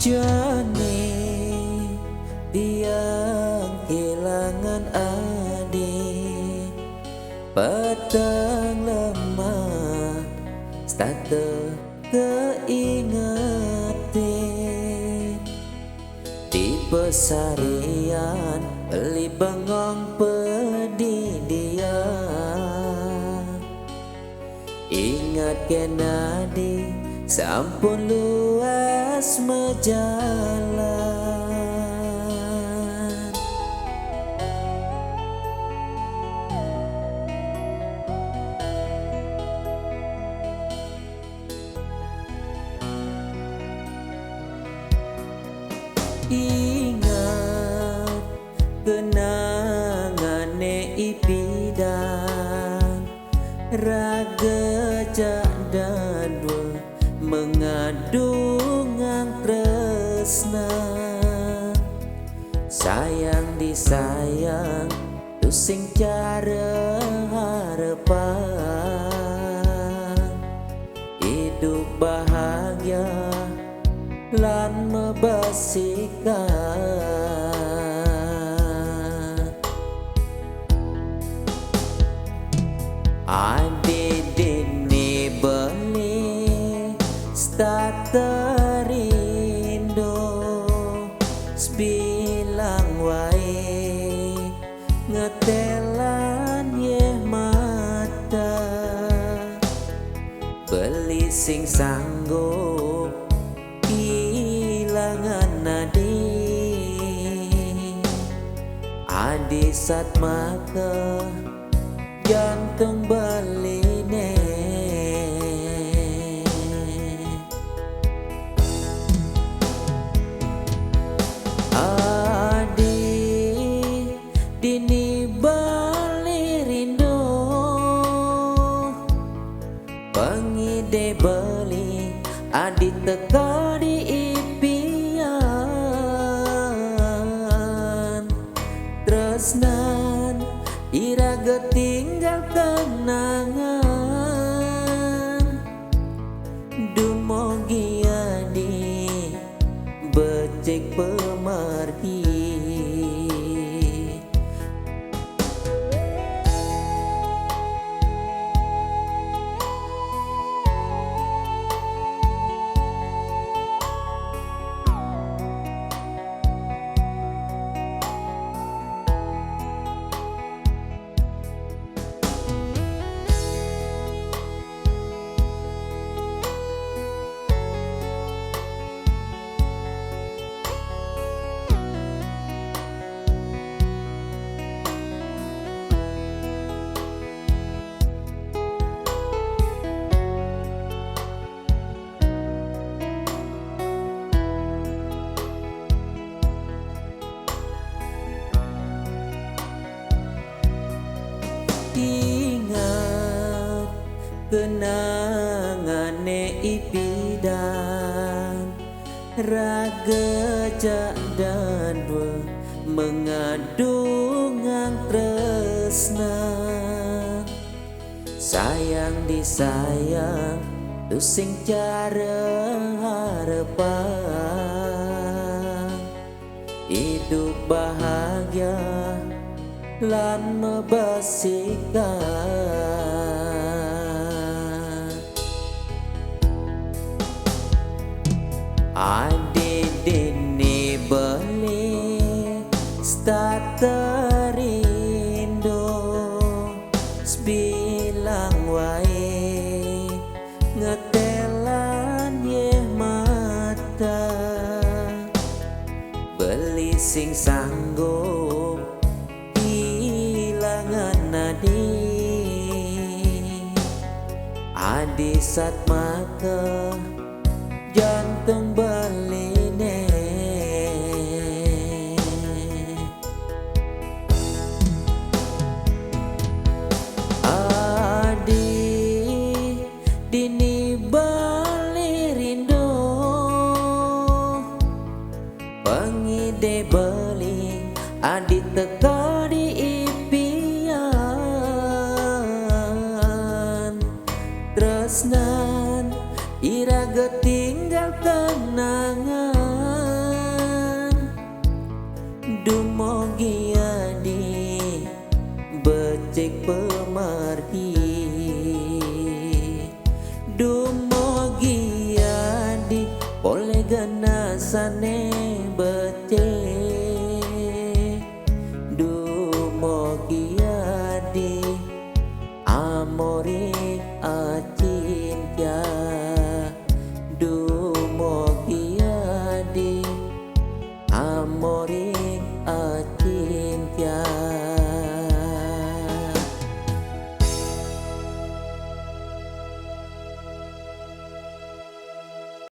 Jane tiang kehilangan adik, petang lemah starte keingate di pesarian beli bengong pedidian. Ingat kenadi sampun luas mejalan. Ingat kenangane ipidan raga dan mengandung tresna. Sayang disayang tusing cara harapan, hidup bahagia lan mebasikan. Ade dini beli terindo sebilang wae ngetelan ye mata beli sing sanggup kehilangan nadi adi sat maka jantung beline. Dini bali rindu pengide beli adi teka di impian. Tresnan iraga tinggal kenangan dumogi adi becek pemargi. Ingat kenangane ipidan raga dan mengandung tresna. Sayang disayang tusing cara harapan, hidup bahagia lan mebasikan. Ade dini beli terindo sebilang wae ngetelan ye mata beli sing sanggup kehilangan nadi adi sat maka jantung beline. Adi dini bali rindu pengide beli adi teka di impian. Tresnan iraga tinggal kenangan Dumogiadi becek pemargi, Dumogiadi oleh ganasane becek, Dumogiadi amore acinta, Dumogiadi amore acinta.